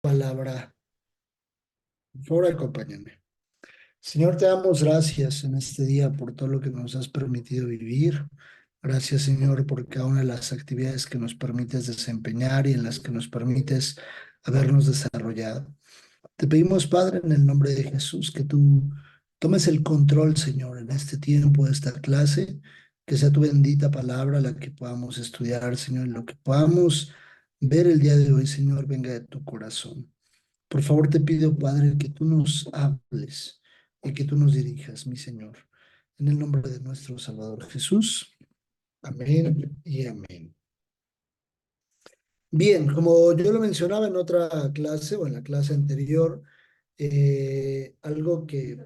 Palabra. Por favor, acompáñame. Señor, te damos gracias en este día por todo lo que nos has permitido vivir. Gracias, Señor, por cada una de las actividades que nos permites desempeñar y en las que nos permites habernos desarrollado. Te pedimos, Padre, en el nombre de Jesús, que tú tomes el control, Señor, en este tiempo de esta clase, que sea tu bendita palabra la que podamos estudiar, Señor, y lo que podamos ver el día de hoy, Señor, venga de tu corazón. Por favor, te pido, Padre, que tú nos hables y que tú nos dirijas, mi Señor. En el nombre de nuestro Salvador Jesús. Amén y amén. Bien, como yo lo mencionaba en otra clase o en la clase anterior, algo que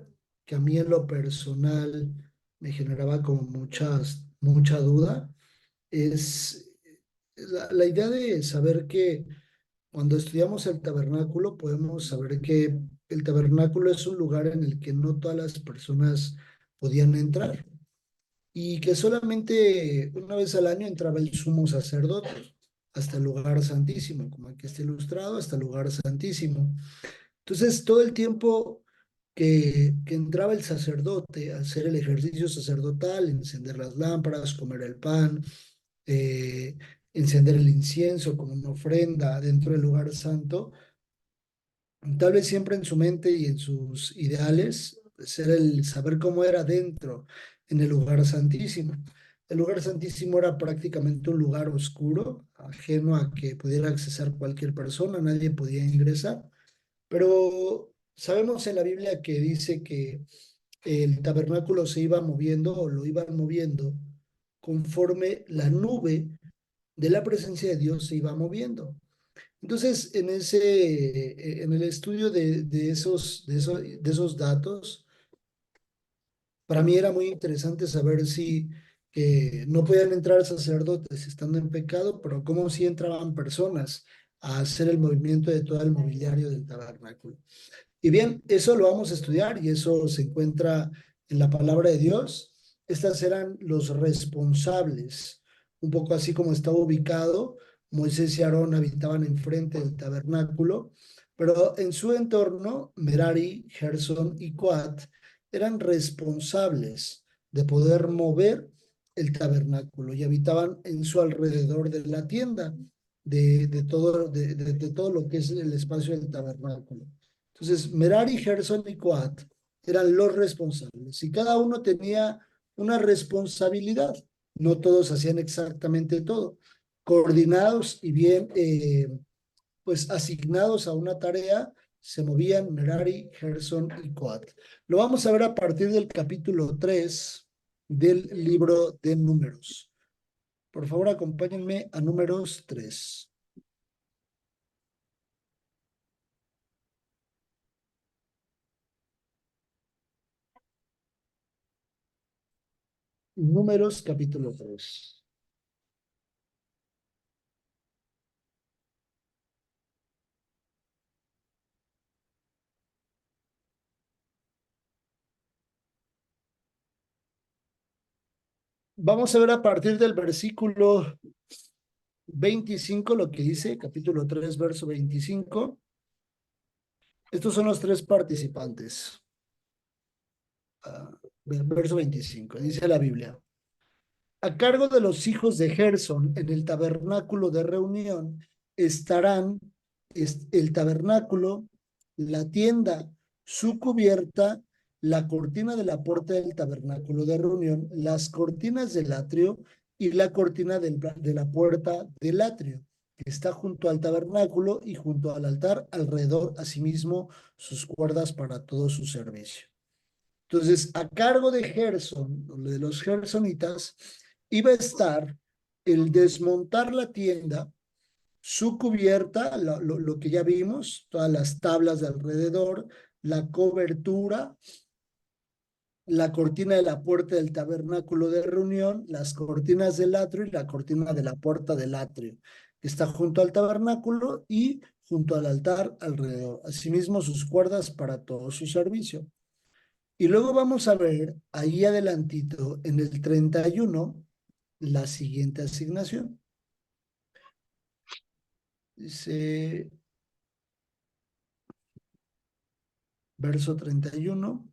a mí en lo personal me generaba como mucha duda es la idea de saber que cuando estudiamos el tabernáculo, podemos saber que el tabernáculo es un lugar en el que no todas las personas podían entrar y que solamente una vez al año entraba el sumo sacerdote hasta el lugar santísimo, como aquí está ilustrado, hasta el lugar santísimo. Entonces, todo el tiempo que entraba el sacerdote a hacer el ejercicio sacerdotal, encender las lámparas, comer el pan, eh, encender el incienso como una ofrenda dentro del lugar santo, tal vez siempre en su mente y en sus ideales, ser el saber cómo era dentro, en el lugar santísimo. El lugar santísimo era prácticamente un lugar oscuro, ajeno a que pudiera accesar cualquier persona, nadie podía ingresar. Pero sabemos en la Biblia que dice que el tabernáculo se iba moviendo o lo iban moviendo conforme la nube de la presencia de Dios se iba moviendo. Entonces, en el estudio de esos datos, para mí era muy interesante saber si que no podían entrar sacerdotes estando en pecado, pero cómo si entraban personas a hacer el movimiento de todo el mobiliario del tabernáculo. Y bien, eso lo vamos a estudiar y eso se encuentra en la palabra de Dios. Estas eran los responsables, un poco así como estaba ubicado. Moisés y Aarón habitaban enfrente del tabernáculo, pero en su entorno, Merari, Gerson y Coat eran responsables de poder mover el tabernáculo y habitaban en su alrededor de la tienda, de todo lo que es el espacio del tabernáculo. Entonces, Merari, Gerson y Coat eran los responsables y cada uno tenía una responsabilidad. No todos hacían exactamente todo. Coordinados y bien, pues asignados a una tarea, se movían Merari, Gerson y Coat. Lo vamos a ver a partir del capítulo 3 del libro de Números. Por favor, acompáñenme a Números 3. Números capítulo 3. Vamos a ver a partir del versículo 25 lo que dice, capítulo 3 verso 25. Estos son los tres participantes. Verso 25, dice la Biblia. A cargo de los hijos de Gerson en el tabernáculo de reunión estarán el tabernáculo, la tienda, su cubierta, la cortina de la puerta del tabernáculo de reunión, las cortinas del atrio y la cortina de la puerta del atrio, que está junto al tabernáculo y junto al altar, alrededor, asimismo, sus cuerdas para todo su servicio. Entonces, a cargo de Gerson, de los gersonitas, iba a estar el desmontar la tienda, su cubierta, lo que ya vimos, todas las tablas de alrededor, la cobertura, la cortina de la puerta del tabernáculo de reunión, las cortinas del atrio y la cortina de la puerta del atrio, que está junto al tabernáculo y junto al altar alrededor. Asimismo, sus cuerdas para todo su servicio. Y luego vamos a ver ahí adelantito en el 31 la siguiente asignación. Dice, verso 31.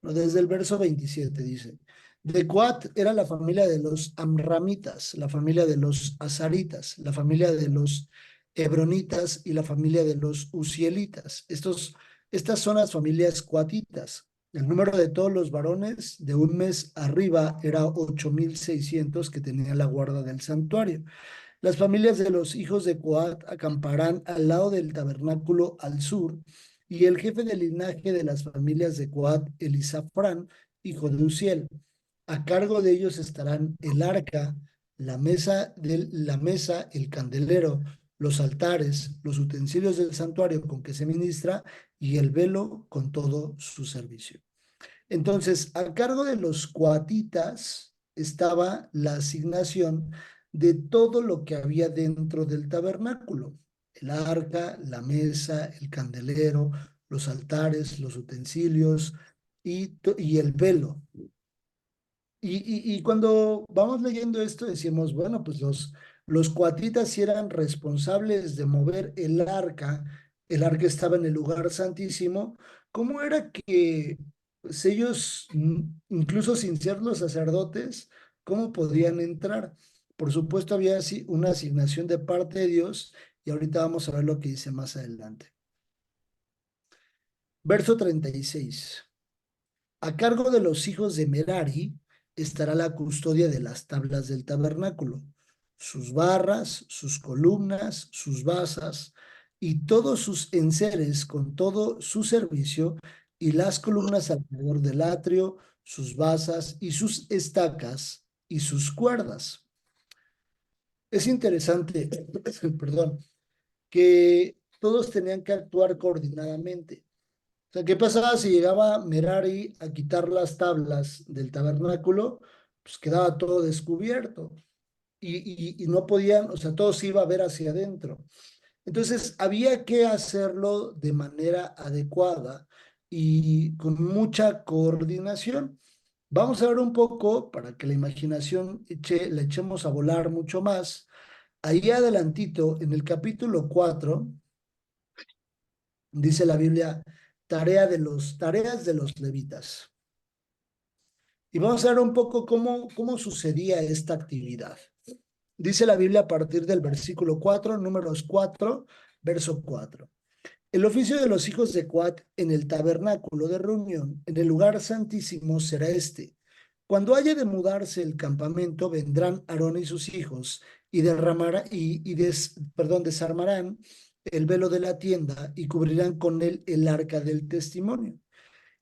No, desde el verso 27 dice, de Coat era la familia de los Amramitas, la familia de los Azaritas, la familia de los Hebronitas y la familia de los Uzielitas. Estas son las familias coatitas. El número de todos los varones de un mes arriba era 8,600 que tenían la guarda del santuario. Las familias de los hijos de Coat acamparán al lado del tabernáculo al sur, y el jefe del linaje de las familias de Coat, Elisafrán, hijo de Uziel. A cargo de ellos estarán el arca, la mesa, el candelero, los altares, los utensilios del santuario con que se ministra y el velo con todo su servicio. Entonces, a cargo de los coatitas estaba la asignación de todo lo que había dentro del tabernáculo: el arca, la mesa, el candelero, los altares, los utensilios y el velo. Y cuando vamos leyendo esto decimos, bueno, pues los coatitas sí eran responsables de mover el arca estaba en el lugar santísimo. ¿Cómo era que pues, ellos, incluso sin ser los sacerdotes, cómo podían entrar? Por supuesto había así una asignación de parte de Dios, y ahorita vamos a ver lo que dice más adelante. Verso 36. A cargo de los hijos de Merari estará la custodia de las tablas del tabernáculo, sus barras, sus columnas, sus basas y todos sus enseres con todo su servicio, y las columnas alrededor del atrio, sus basas y sus estacas y sus cuerdas. Es interesante, perdón, que todos tenían que actuar coordinadamente. O sea, ¿qué pasaba si llegaba Merari a quitar las tablas del tabernáculo? Pues quedaba todo descubierto y no podían, o sea, todo se iba a ver hacia adentro. Entonces, había que hacerlo de manera adecuada y con mucha coordinación. Vamos a ver un poco, para que la imaginación la echemos a volar mucho más. Ahí adelantito, en el capítulo 4 dice la Biblia, tareas de los levitas. Y vamos a ver un poco cómo sucedía esta actividad. Dice la Biblia a partir del versículo 4, números 4, verso 4. El oficio de los hijos de Coat en el tabernáculo de reunión, en el lugar santísimo, será este. Cuando haya de mudarse el campamento, vendrán Aarón y sus hijos y desarmarán el velo de la tienda y cubrirán con él el arca del testimonio.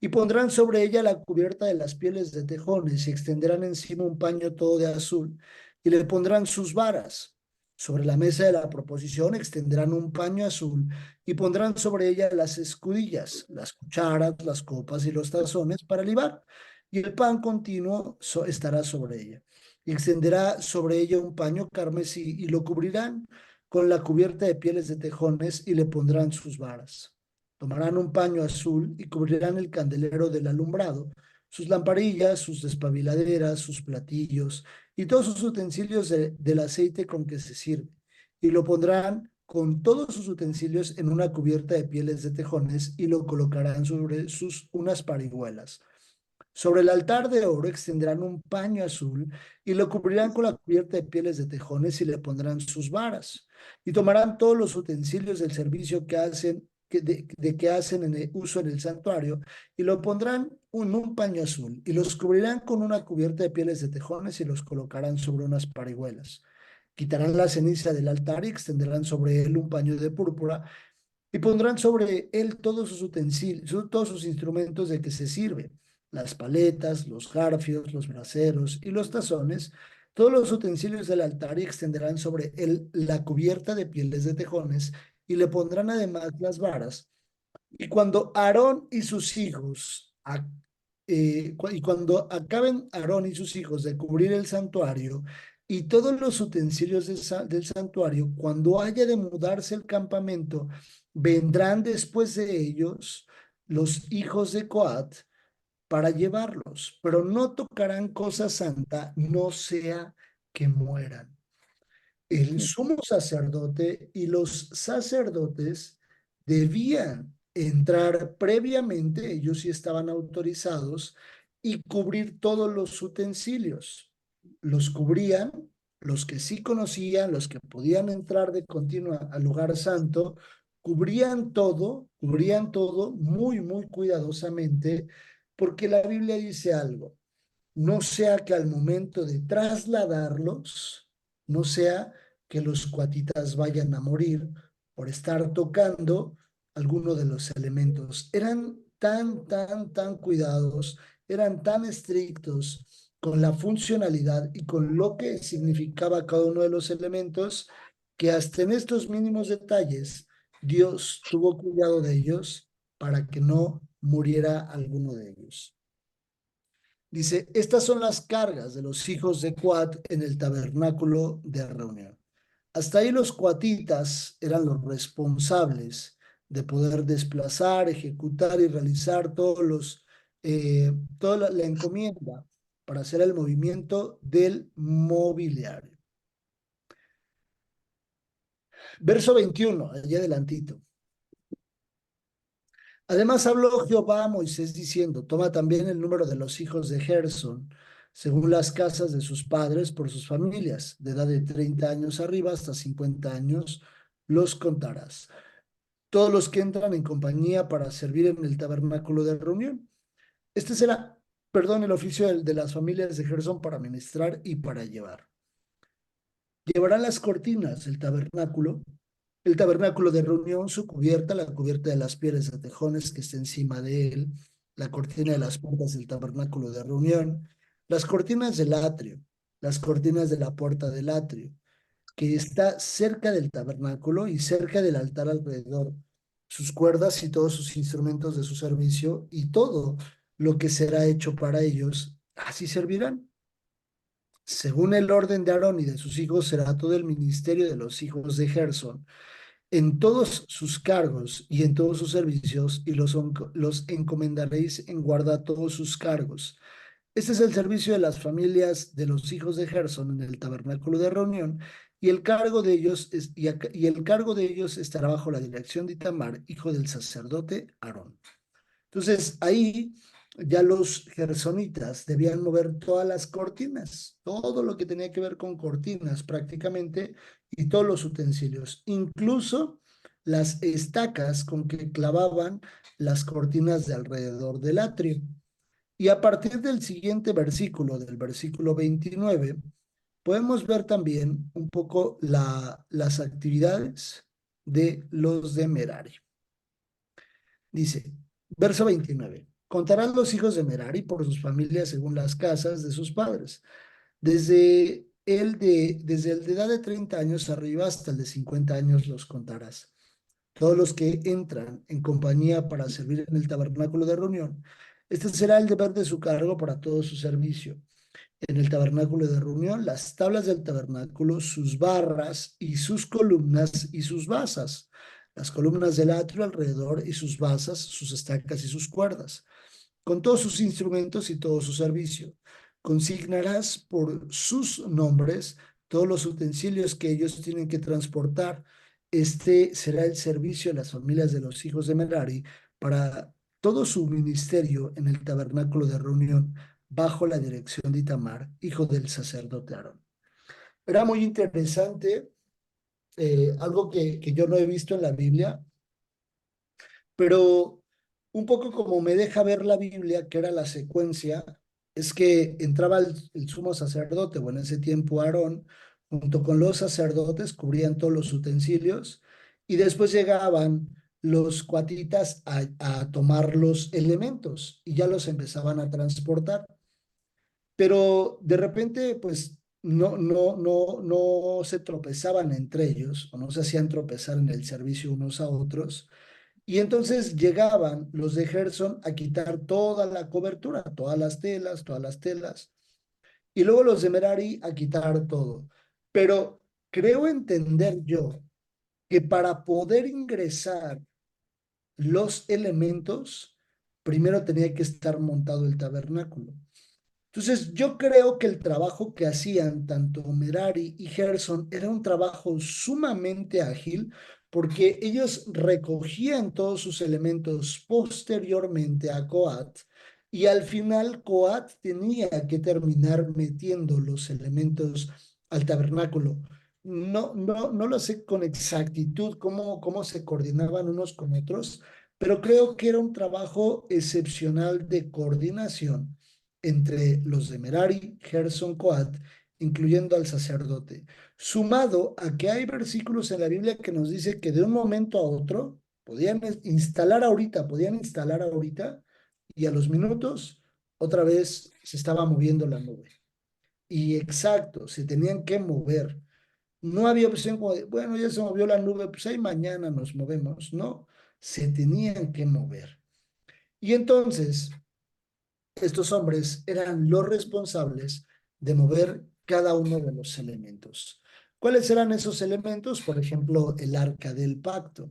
Y pondrán sobre ella la cubierta de las pieles de tejones y extenderán encima un paño todo de azul y le pondrán sus varas. Sobre la mesa de la proposición extenderán un paño azul y pondrán sobre ella las escudillas, las cucharas, las copas y los tazones para libar. Y el pan continuo estará sobre ella. Y extenderá sobre ella un paño carmesí y lo cubrirán con la cubierta de pieles de tejones y le pondrán sus varas. Tomarán un paño azul y cubrirán el candelero del alumbrado, sus lamparillas, sus despabiladeras, sus platillos y todos sus utensilios del aceite con que se sirve. Y lo pondrán con todos sus utensilios en una cubierta de pieles de tejones y lo colocarán sobre unas parihuelas. Sobre el altar de oro extenderán un paño azul y lo cubrirán con la cubierta de pieles de tejones y le pondrán sus varas. Y tomarán todos los utensilios del servicio que hacen uso en el santuario y lo pondrán en un paño azul y los cubrirán con una cubierta de pieles de tejones y los colocarán sobre unas parihuelas. Quitarán la ceniza del altar y extenderán sobre él un paño de púrpura y pondrán sobre él todos sus utensilios, todos sus instrumentos de que se sirve: las paletas, los garfios, los braseros y los tazones, todos los utensilios del altar, y extenderán sobre él la cubierta de pieles de tejones y le pondrán además las varas. Y cuando Aarón y sus hijos, y cuando acaben Aarón y sus hijos de cubrir el santuario y todos los utensilios del santuario, cuando haya de mudarse el campamento, vendrán después de ellos los hijos de Coat para llevarlos, pero no tocarán cosa santa, no sea que mueran. El sumo sacerdote y los sacerdotes debían entrar previamente, ellos sí estaban autorizados, y cubrir todos los utensilios. Los cubrían los que sí conocían, los que podían entrar de continua al lugar santo, cubrían todo muy, muy cuidadosamente, porque la Biblia dice algo: no sea que al momento de trasladarlos, no sea que los cuatitas vayan a morir por estar tocando alguno de los elementos. Eran tan cuidados, eran tan estrictos con la funcionalidad y con lo que significaba cada uno de los elementos, que hasta en estos mínimos detalles Dios tuvo cuidado de ellos para que no muriera alguno de ellos. Dice, estas son las cargas de los hijos de Coat en el tabernáculo de reunión. Hasta ahí los coatitas eran los responsables de poder desplazar, ejecutar y realizar toda la encomienda para hacer el movimiento del mobiliario. Verso 21, allá adelantito. Además habló Jehová a Moisés diciendo, toma también el número de los hijos de Gersón, según las casas de sus padres por sus familias, de edad de 30 años arriba hasta 50 años, los contarás. Todos los que entran en compañía para servir en el tabernáculo de reunión. Este será, perdón, el oficio de las familias de Gersón para ministrar y para llevar. Llevarán las cortinas del tabernáculo, el tabernáculo de reunión, su cubierta, la cubierta de las pieles de tejones que está encima de él, la cortina de las puertas del tabernáculo de reunión, las cortinas del atrio, las cortinas de la puerta del atrio, que está cerca del tabernáculo y cerca del altar alrededor, sus cuerdas y todos sus instrumentos de su servicio y todo lo que será hecho para ellos, así servirán. Según el orden de Aarón y de sus hijos, será todo el ministerio de los hijos de Gersón, en todos sus cargos y en todos sus servicios, y los encomendaréis en guardar todos sus cargos. Este es el servicio de las familias de los hijos de Gersón en el tabernáculo de reunión, y el cargo de ellos estará bajo la dirección de Itamar, hijo del sacerdote Aarón. Entonces, ahí ya los gersonitas debían mover todas las cortinas, todo lo que tenía que ver con cortinas prácticamente, y todos los utensilios, incluso las estacas con que clavaban las cortinas de alrededor del atrio. Y a partir del siguiente versículo, del versículo 29, podemos ver también un poco las actividades de los de Merari. Dice, verso 29, contarán los hijos de Merari por sus familias según las casas de sus padres, desde el de edad de 30 años arriba hasta el de 50 años los contarás. Todos los que entran en compañía para servir en el tabernáculo de reunión, este será el deber de su cargo para todo su servicio. En el tabernáculo de reunión, las tablas del tabernáculo, sus barras y sus columnas y sus basas, las columnas del atrio alrededor y sus basas, sus estacas y sus cuerdas, con todos sus instrumentos y todo su servicio. Consignarás por sus nombres todos los utensilios que ellos tienen que transportar. Este será el servicio de las familias de los hijos de Merari para todo su ministerio en el tabernáculo de reunión, bajo la dirección de Itamar, hijo del sacerdote Aarón. Era muy interesante, algo que yo no he visto en la Biblia, pero un poco como me deja ver la Biblia, que era la secuencia, es que entraba el sumo sacerdote, o en ese tiempo Aarón, junto con los sacerdotes, cubrían todos los utensilios, y después llegaban los cuatitas a tomar los elementos y ya los empezaban a transportar. Pero de repente, pues no se tropezaban entre ellos, o no se hacían tropezar en el servicio unos a otros, y entonces llegaban los de Gerson a quitar toda la cobertura, todas las telas, y luego los de Merari a quitar todo. Pero creo entender yo que para poder ingresar los elementos, primero tenía que estar montado el tabernáculo. Entonces, yo creo que el trabajo que hacían tanto Merari y Gerson era un trabajo sumamente ágil, porque ellos recogían todos sus elementos posteriormente a Coat y al final Coat tenía que terminar metiendo los elementos al tabernáculo. No lo sé con exactitud cómo se coordinaban unos con otros, pero creo que era un trabajo excepcional de coordinación entre los de Merari, Gerson, Coat, incluyendo al sacerdote, sumado a que hay versículos en la Biblia que nos dice que de un momento a otro podían instalar ahorita, y a los minutos otra vez se estaba moviendo la nube. Y exacto, se tenían que mover. No había opción como de, bueno, ya se movió la nube, pues ahí mañana nos movemos. No, se tenían que mover. Y entonces, estos hombres eran los responsables de mover cada uno de los elementos. ¿Cuáles eran esos elementos? Por ejemplo, el arca del pacto.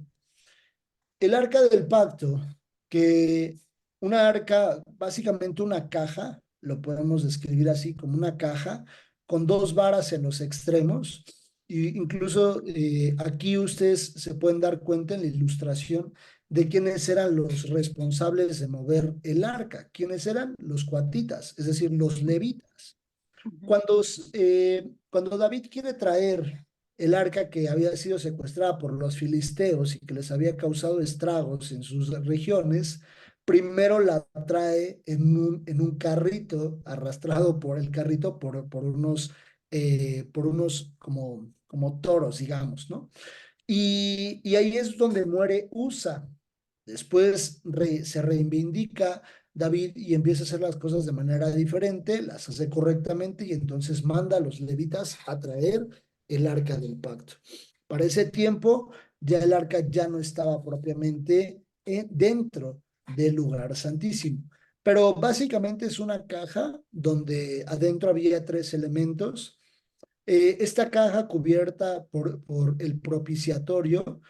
El arca del pacto, que una arca, básicamente una caja, lo podemos describir así como una caja con dos varas en los extremos. Y incluso aquí ustedes se pueden dar cuenta en la ilustración de quiénes eran los responsables de mover el arca, quiénes eran los cuatitas, es decir, los levitas. Cuando David quiere traer el arca que había sido secuestrada por los filisteos y que les había causado estragos en sus regiones, primero la trae en un carrito, arrastrado por el carrito por unos como toros, digamos, ¿no? Y ahí es donde muere Usa. Después se reivindica David y empieza a hacer las cosas de manera diferente, las hace correctamente y entonces manda a los levitas a traer el arca del pacto. Para ese tiempo ya el arca ya no estaba propiamente dentro del lugar santísimo, pero básicamente es una caja donde adentro había tres elementos. Esta caja cubierta por el propiciatorio,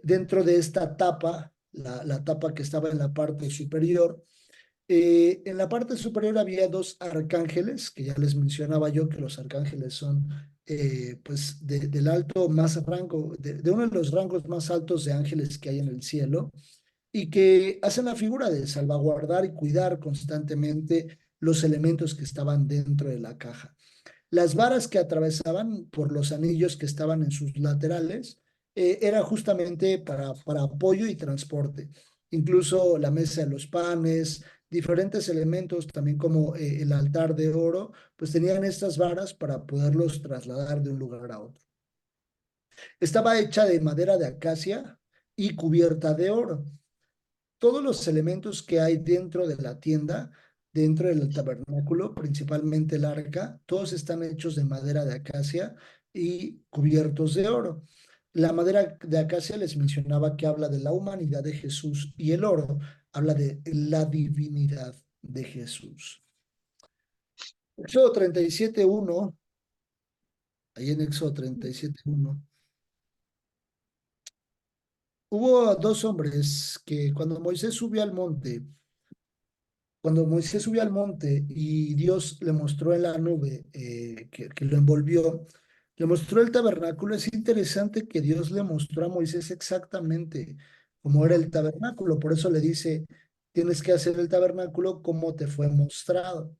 dentro de esta tapa, la tapa que estaba en la parte superior, en la parte superior había dos arcángeles, que ya les mencionaba yo que los arcángeles son pues del alto más rango, de uno de los rangos más altos de ángeles que hay en el cielo, y que hacen la figura de salvaguardar y cuidar constantemente los elementos que estaban dentro de la caja. Las varas que atravesaban por los anillos que estaban en sus laterales era justamente para apoyo y transporte. Incluso la mesa de los panes, diferentes elementos, también como el altar de oro, pues tenían estas varas para poderlos trasladar de un lugar a otro. Estaba hecha de madera de acacia y cubierta de oro. Todos los elementos que hay dentro de la tienda, dentro del tabernáculo, principalmente el arca, todos están hechos de madera de acacia y cubiertos de oro. La madera de acacia les mencionaba que habla de la humanidad de Jesús y el oro habla de la divinidad de Jesús. Éxodo 37:1, ahí en Éxodo 37:1, hubo dos hombres que cuando Moisés subió al monte y Dios le mostró en la nube que lo envolvió, le mostró el tabernáculo. Es interesante que Dios le mostró a Moisés exactamente cómo era el tabernáculo. Por eso le dice, tienes que hacer el tabernáculo como te fue mostrado.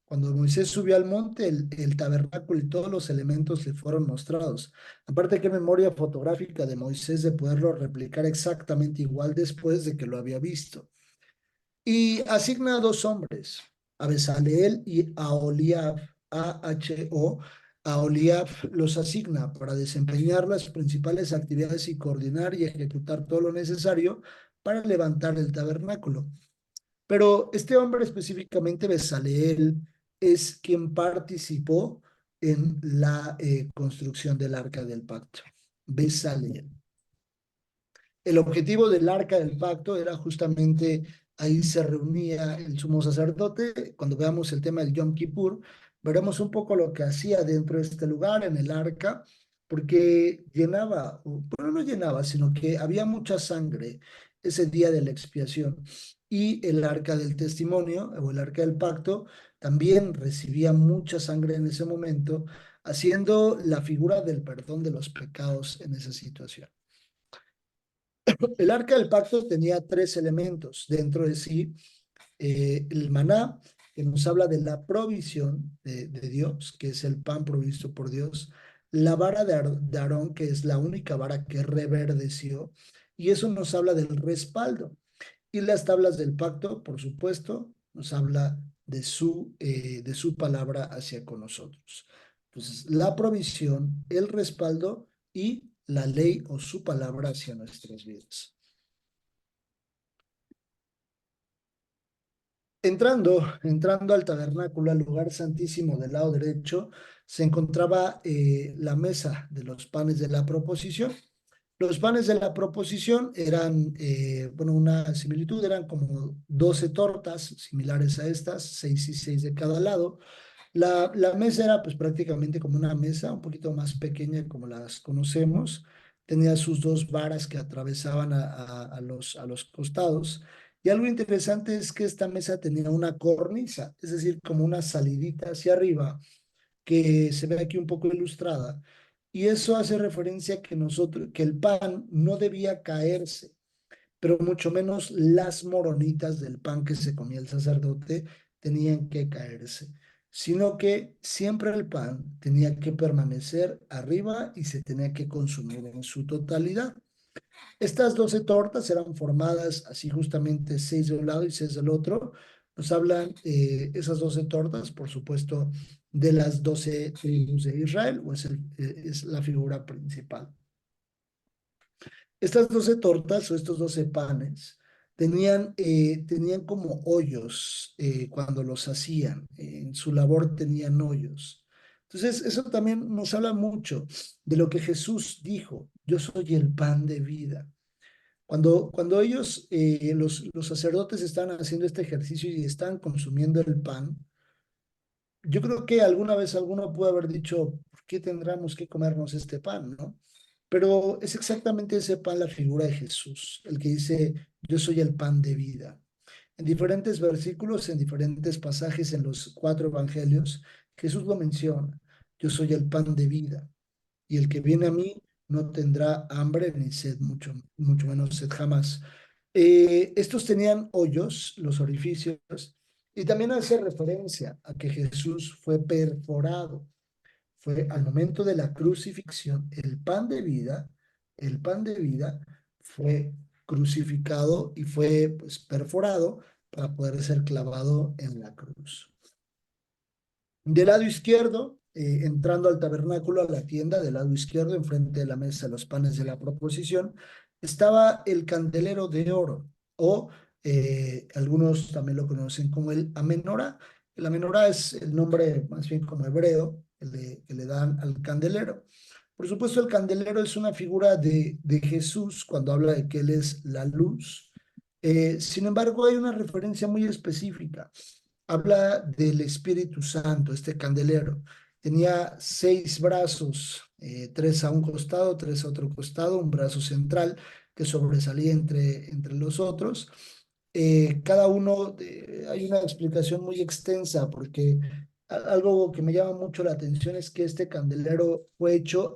Cuando Moisés subió al monte, el tabernáculo y todos los elementos le fueron mostrados. Aparte, qué memoria fotográfica de Moisés de poderlo replicar exactamente igual después de que lo había visto. Y asigna a dos hombres, a Bezaleel y a Oliab, AHO. A Oliab los asigna para desempeñar las principales actividades y coordinar y ejecutar todo lo necesario para levantar el tabernáculo. Pero este hombre específicamente, Bezaleel, es quien participó en la construcción del Arca del Pacto. Bezaleel. El objetivo del Arca del Pacto era justamente, ahí se reunía el sumo sacerdote. Cuando veamos el tema del Yom Kippur, veremos un poco lo que hacía dentro de este lugar, en el arca, porque llenaba, bueno, no llenaba, sino que había mucha sangre ese día de la expiación. Y el arca del testimonio, o el arca del pacto, también recibía mucha sangre en ese momento, haciendo la figura del perdón de los pecados en esa situación. El arca del pacto tenía tres elementos dentro de sí. El maná, que nos habla de la provisión de Dios, que es el pan provisto por Dios. La vara de Aarón, que es la única vara que reverdeció. Y eso nos habla del respaldo. Y las tablas del pacto, por supuesto, nos habla de su palabra hacia con nosotros. Entonces, la provisión, el respaldo y la ley o su palabra hacia nuestras vidas. Entrando al tabernáculo, al lugar santísimo del lado derecho, se encontraba la mesa de los panes de la proposición. Los panes de la proposición eran, bueno, una similitud, eran como 12 tortas similares a estas, 6 y 6 de cada lado. La mesa era pues prácticamente como una mesa, un poquito más pequeña como las conocemos. Tenía sus dos varas que atravesaban a los costados. Y algo interesante es que esta mesa tenía una cornisa, es decir, como una salidita hacia arriba, que se ve aquí un poco ilustrada. Y eso hace referencia a que el pan no debía caerse, pero mucho menos las moronitas del pan que se comía el sacerdote tenían que caerse, sino que siempre el pan tenía que permanecer arriba y se tenía que consumir en su totalidad. Estas 12 tortas eran formadas así justamente 6 de un lado y 6 del otro. Nos hablan esas 12 tortas, por supuesto, de las 12 tribus de Israel, o es la figura principal. Estas 12 tortas o estos 12 panes tenían como hoyos cuando los hacían. En su labor tenían hoyos. Entonces, eso también nos habla mucho de lo que Jesús dijo: yo soy el pan de vida. Cuando ellos, los sacerdotes, están haciendo este ejercicio y están consumiendo el pan, yo creo que alguna vez alguno pudo haber dicho: ¿por qué tendríamos que comernos este pan, no? Pero es exactamente ese pan la figura de Jesús, el que dice: yo soy el pan de vida. En diferentes versículos, en diferentes pasajes en los cuatro evangelios, Jesús lo menciona: yo soy el pan de vida, y el que viene a mí no tendrá hambre ni sed, mucho menos sed jamás. Estos tenían hoyos, los orificios, y también hace referencia a que Jesús fue perforado. Fue al momento de la crucifixión, el pan de vida fue crucificado y fue pues perforado para poder ser clavado en la cruz. Del lado izquierdo, entrando al tabernáculo, a la tienda, del lado izquierdo, enfrente de la mesa de los panes de la proposición, estaba el candelero de oro, o algunos también lo conocen como el amenorá. El amenorá es el nombre más bien como hebreo que le dan al candelero. Por supuesto, el candelero es una figura de Jesús cuando habla de que Él es la luz. Sin embargo, hay una referencia muy específica. Habla del Espíritu Santo, este candelero. Tenía 6 brazos, 3 a un costado, 3 a otro costado, un brazo central que sobresalía entre los otros. Cada uno, hay una explicación muy extensa, porque algo que me llama mucho la atención es que este candelero fue hecho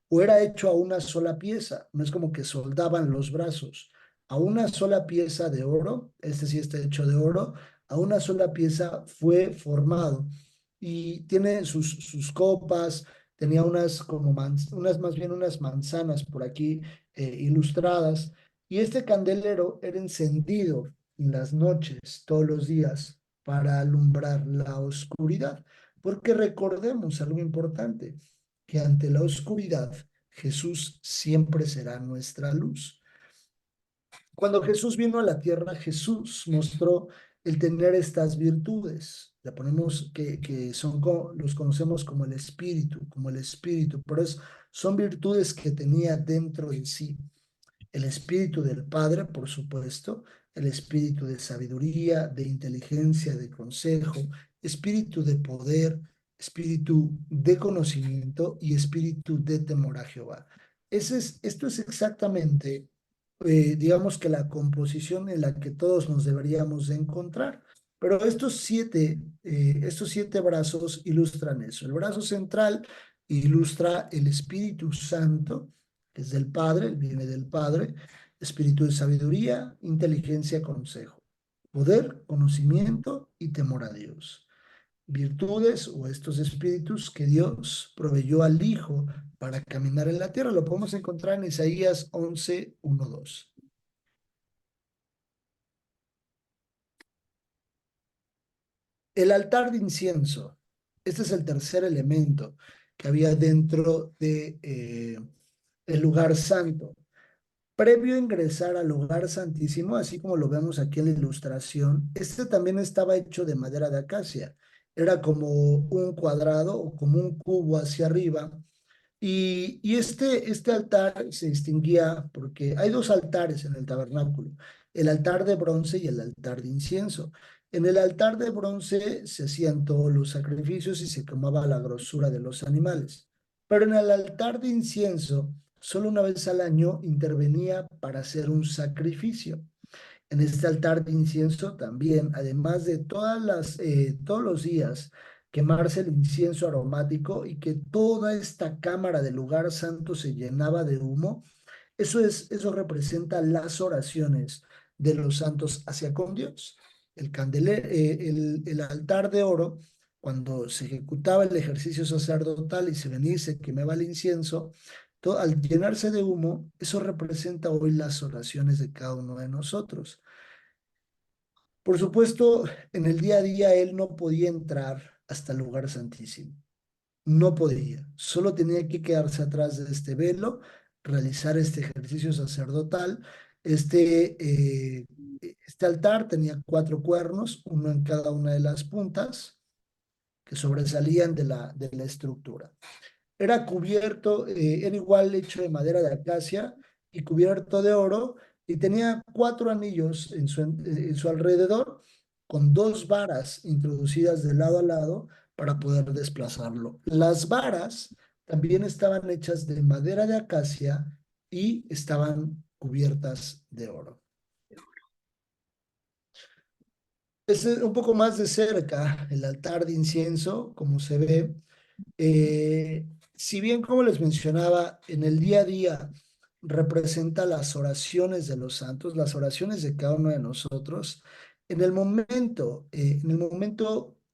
o era hecho a una sola pieza. No es como que soldaban los brazos. A una sola pieza de oro, este sí está hecho de oro, a una sola pieza fue formado. Y tiene sus copas, tenía unas más bien unas manzanas por aquí ilustradas. Y este candelero era encendido en las noches, todos los días, para alumbrar la oscuridad. Porque recordemos algo importante: que ante la oscuridad, Jesús siempre será nuestra luz. Cuando Jesús vino a la tierra, Jesús mostró el tener estas virtudes. Le ponemos que los conocemos como el Espíritu, pero son virtudes que tenía dentro de sí. El espíritu del Padre, por supuesto, el espíritu de sabiduría, de inteligencia, de consejo, espíritu de poder, espíritu de conocimiento y espíritu de temor a Jehová. Esto es exactamente, digamos que la composición en la que todos nos deberíamos de encontrar. Pero estos siete brazos ilustran eso. El brazo central ilustra el Espíritu Santo, que es del Padre, viene del Padre, espíritu de sabiduría, inteligencia, consejo, poder, conocimiento y temor a Dios. Virtudes o estos espíritus que Dios proveyó al Hijo para caminar en la tierra. Lo podemos encontrar en Isaías 11, 1, 2. El altar de incienso. Este es el tercer elemento que había dentro de, el lugar santo. Previo a ingresar al lugar santísimo, así como lo vemos aquí en la ilustración, este también estaba hecho de madera de acacia. Era como un cuadrado o como un cubo hacia arriba. Y este altar se distinguía porque hay dos altares en el tabernáculo, el altar de bronce y el altar de incienso. En el altar de bronce se hacían todos los sacrificios y se quemaba la grosura de los animales. Pero en el altar de incienso, solo una vez al año intervenía para hacer un sacrificio. En este altar de incienso también, además de todos los días, quemarse el incienso aromático y que toda esta cámara del lugar santo se llenaba de humo, eso representa las oraciones de los santos hacia con Dios. El altar de oro, cuando se ejecutaba el ejercicio sacerdotal y se venía y se quemaba el incienso, al llenarse de humo, eso representa hoy las oraciones de cada uno de nosotros. Por supuesto, en el día a día él no podía entrar hasta el lugar santísimo. No podía. Solo tenía que quedarse atrás de este velo, realizar este ejercicio sacerdotal. Este altar tenía 4 cuernos, uno en cada una de las puntas, que sobresalían de la estructura. Era cubierto, era igual hecho de madera de acacia y cubierto de oro, y tenía 4 anillos en su alrededor, con 2 varas introducidas de lado a lado para poder desplazarlo. Las varas también estaban hechas de madera de acacia y estaban cubiertas de oro. Es un poco más de cerca el altar de incienso, como se ve. Si bien, como les mencionaba, en el día a día representa las oraciones de los santos, las oraciones de cada uno de nosotros, en el momento,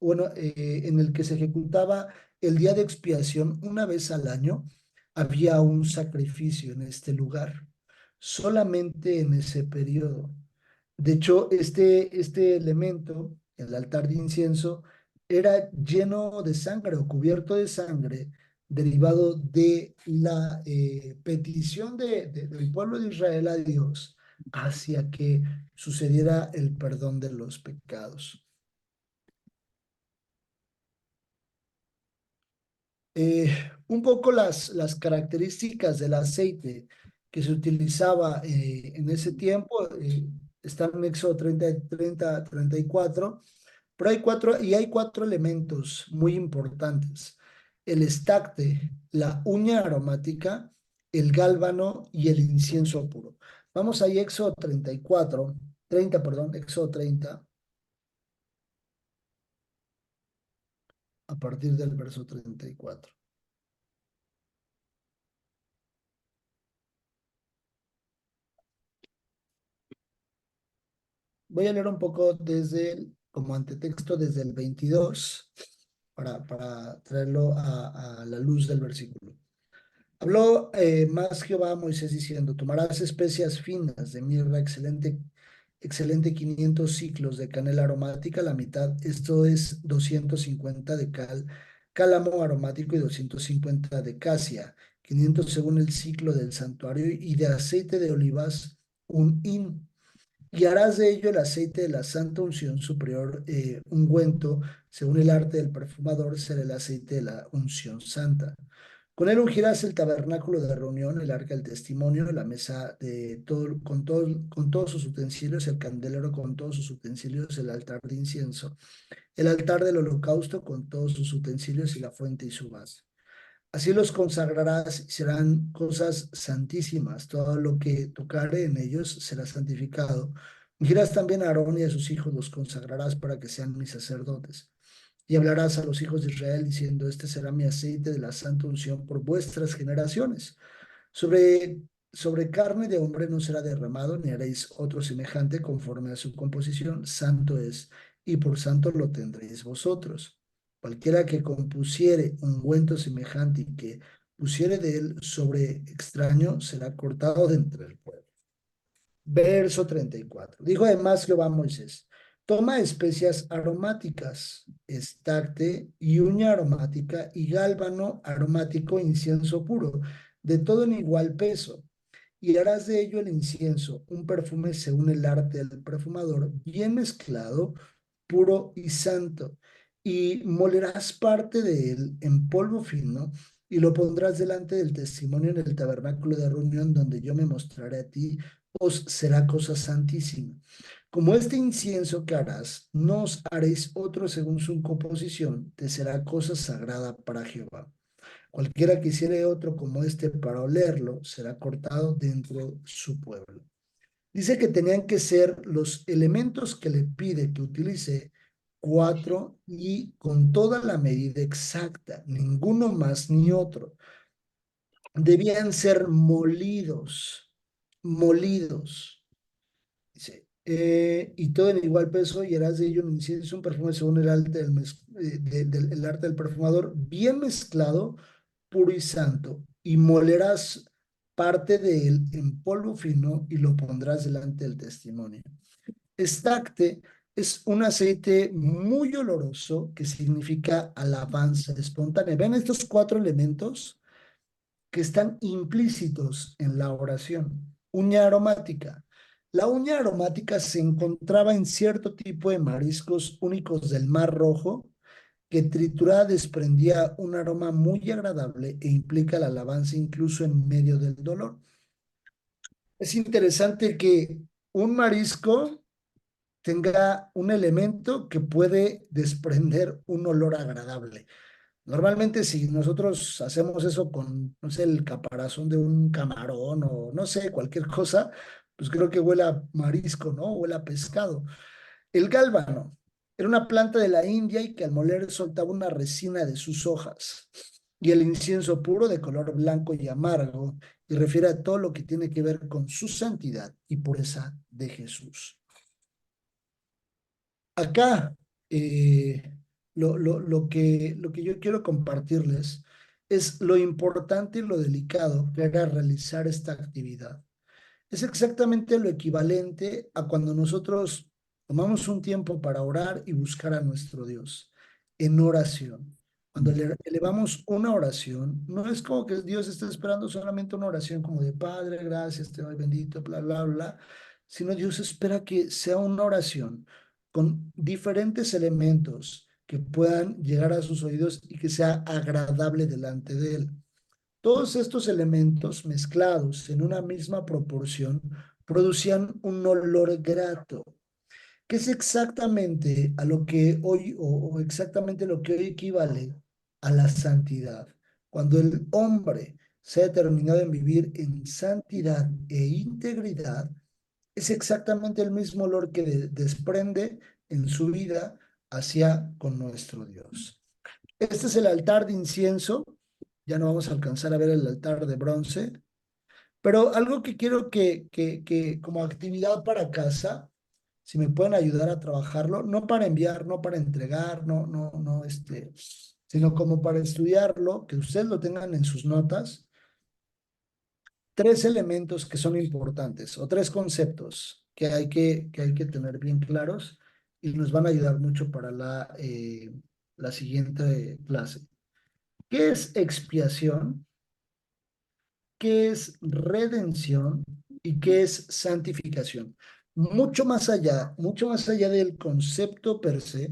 bueno, en el que se ejecutaba el día de expiación, una vez al año, había un sacrificio en este lugar, solamente en ese periodo. De hecho, este elemento, el altar de incienso, era lleno de sangre o cubierto de sangre, derivado de la petición del pueblo de Israel a Dios hacia que sucediera el perdón de los pecados. Eh, un poco las características del aceite que se utilizaba en ese tiempo están en Éxodo 34. Pero hay cuatro elementos muy importantes: el estacte, la uña aromática, el gálbano y el incienso puro. Vamos ahí, Éxodo 30, perdón, Éxodo 30, a partir del verso 34. Voy a leer un poco como antetexto desde el 22 para traerlo a la luz del versículo. Habló más Jehová a Moisés diciendo: tomarás especias finas de mirra excelente, excelente 500 ciclos de canela aromática, la mitad, esto es 250 de cálamo aromático y 250 de casia, 500 según el ciclo del santuario, y de aceite de olivas un hin. Y harás de ello el aceite de la santa unción superior, ungüento, según el arte del perfumador, será el aceite de la unción santa. Con él ungirás el tabernáculo de reunión, el arca del testimonio, la mesa con todos sus utensilios, el candelero con todos sus utensilios, el altar de incienso, el altar del holocausto con todos sus utensilios y la fuente y su base. Así los consagrarás y serán cosas santísimas. Todo lo que tocare en ellos será santificado. Ungirás también a Aarón y a sus hijos, los consagrarás para que sean mis sacerdotes. Y hablarás a los hijos de Israel diciendo: este será mi aceite de la santa unción por vuestras generaciones. Sobre, sobre carne de hombre no será derramado, ni haréis otro semejante conforme a su composición, santo es, y por santo lo tendréis vosotros. Cualquiera que compusiere ungüento semejante y que pusiere de él sobre extraño, será cortado de entre el pueblo. Verso 34. Dijo además Jehová a Moisés, toma especias aromáticas, estacte y uña aromática y gálbano aromático, incienso puro, de todo en igual peso, y harás de ello el incienso, un perfume según el arte del perfumador, bien mezclado, puro y santo, y molerás parte de él en polvo fino, y lo pondrás delante del testimonio en el tabernáculo de reunión donde yo me mostraré a ti, os será cosa santísima. Como este incienso que harás, no os haréis otro según su composición, te será cosa sagrada para Jehová. Cualquiera que hiciere otro como este para olerlo, será cortado dentro de su pueblo. Dice que tenían que ser los elementos que le pide que utilice cuatro y con toda la medida exacta, ninguno más ni otro. Debían ser molidos, molidos. Dice, y todo en igual peso, y harás de ello un incienso, un perfume según el arte el arte del perfumador, bien mezclado, puro y santo, y molerás parte de él en polvo fino y lo pondrás delante del testimonio. Estacte es un aceite muy oloroso que significa alabanza espontánea. Vean estos cuatro elementos que están implícitos en la oración. Uña aromática. La uña aromática se encontraba en cierto tipo de mariscos únicos del Mar Rojo, que triturada desprendía un aroma muy agradable e implica la alabanza incluso en medio del dolor. Es interesante que un marisco tenga un elemento que puede desprender un olor agradable. Normalmente si nosotros hacemos eso con, no sé, el caparazón de un camarón o no sé, cualquier cosa, pues creo que huele a marisco, ¿no? Huele a pescado. El gálbano era una planta de la India y que al moler soltaba una resina de sus hojas. Y el incienso puro de color blanco y amargo, y refiere a todo lo que tiene que ver con su santidad y pureza de Jesús. Acá, lo que yo quiero compartirles es lo importante y lo delicado que era realizar esta actividad. Es exactamente lo equivalente a cuando nosotros tomamos un tiempo para orar y buscar a nuestro Dios en oración. Cuando le elevamos una oración, no es como que Dios está esperando solamente una oración como de Padre, gracias, te doy bendito, bla, bla, bla, sino Dios espera que sea una oración con diferentes elementos que puedan llegar a sus oídos y que sea agradable delante de Él. Todos estos elementos mezclados en una misma proporción producían un olor grato, que es exactamente a lo que hoy, o exactamente lo que hoy equivale a la santidad. Cuando el hombre se ha determinado en vivir en santidad e integridad, es exactamente el mismo olor que desprende en su vida hacia con nuestro Dios. Este es el altar de incienso. Ya no vamos a alcanzar a ver el altar de bronce, pero algo que quiero que como actividad para casa, si me pueden ayudar a trabajarlo, no para enviar, no para entregar, no, sino como para estudiarlo, que ustedes lo tengan en sus notas, tres elementos que son importantes o tres conceptos que hay que tener bien claros y nos van a ayudar mucho para la siguiente clase. ¿Qué es expiación? ¿Qué es redención y qué es santificación? Mucho más allá del concepto per se,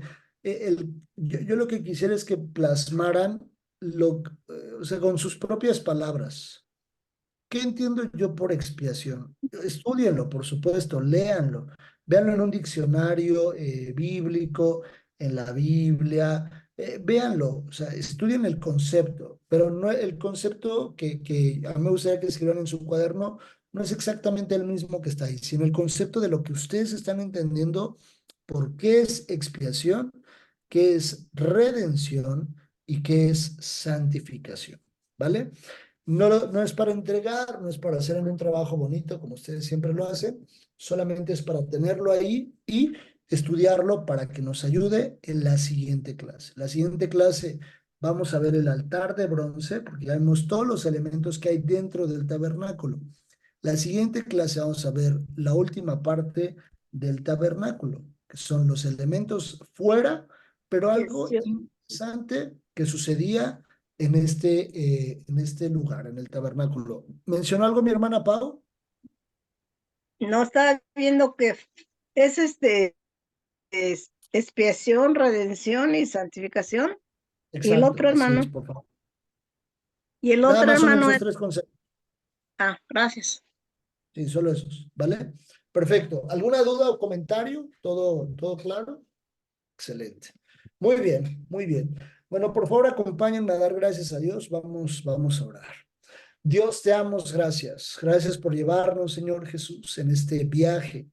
yo lo que quisiera es que plasmaran o sea, con sus propias palabras. ¿Qué entiendo yo por expiación? Estúdienlo, por supuesto, léanlo, véanlo en un diccionario bíblico, en la Biblia, véanlo, o sea, estudien el concepto, pero no el concepto que a mí me gustaría que escriban en su cuaderno, no es exactamente el mismo que está ahí, sino el concepto de lo que ustedes están entendiendo por qué es expiación, qué es redención y qué es santificación, ¿vale? No es para entregar, no es para hacer un trabajo bonito como ustedes siempre lo hacen, solamente es para tenerlo ahí y estudiarlo para que nos ayude en la siguiente clase. La siguiente clase vamos a ver el altar de bronce, porque ya vemos todos los elementos que hay dentro del tabernáculo. La siguiente clase vamos a ver la última parte del tabernáculo, que son los elementos fuera, pero algo Yo- interesante que sucedía en este lugar, en el tabernáculo. ¿Mencionó algo mi hermana Pau? No estaba viendo que es expiación, redención y santificación. Y el Exacto, otro así es, hermano, por favor. y el Nada otro más son hermano esos es, tres conceptos. gracias. Sí, solo esos, ¿vale? Perfecto. ¿Alguna duda o comentario? ¿Todo claro? Excelente. Muy bien, muy bien. Bueno, por favor, acompáñenme a dar gracias a Dios. Vamos a orar. Dios, te damos gracias. Gracias por llevarnos, Señor Jesús, en este viaje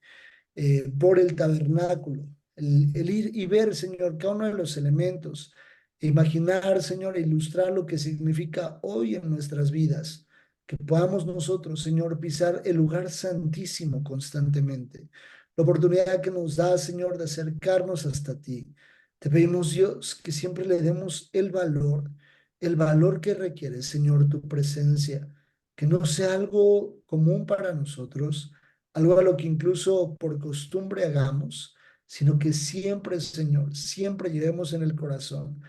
por el tabernáculo. El ir y ver, Señor, cada uno de los elementos. Imaginar, Señor, e ilustrar lo que significa hoy en nuestras vidas. Que podamos nosotros, Señor, pisar el lugar santísimo constantemente. La oportunidad que nos da, Señor, de acercarnos hasta ti. Te pedimos, Dios, que siempre le demos el valor que requiere, Señor, tu presencia. Que no sea algo común para nosotros, algo a lo que incluso por costumbre hagamos, sino que siempre, Señor, siempre llevemos en el corazón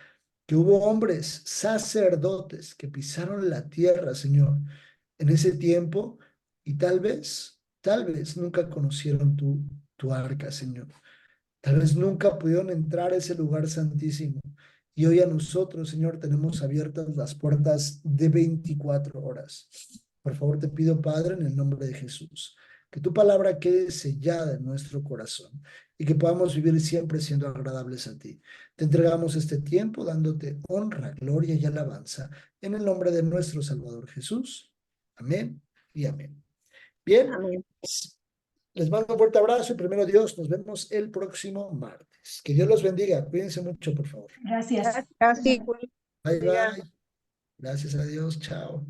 que hubo hombres sacerdotes que pisaron la tierra, Señor, en ese tiempo y tal vez nunca conocieron tu arca, Señor. Tal vez nunca pudieron entrar a ese lugar santísimo. Y hoy a nosotros, Señor, tenemos abiertas las puertas de 24 horas. Por favor, te pido, Padre, en el nombre de Jesús, que tu palabra quede sellada en nuestro corazón y que podamos vivir siempre siendo agradables a ti. Te entregamos este tiempo dándote honra, gloria y alabanza en el nombre de nuestro Salvador Jesús. Amén y amén. Bien, Amén. les mando un fuerte abrazo y primero Dios, nos vemos el próximo martes. Que Dios los bendiga. Cuídense mucho, por favor. Gracias. Gracias, igual. Bye, Diga. bye. Gracias a Dios. Chao.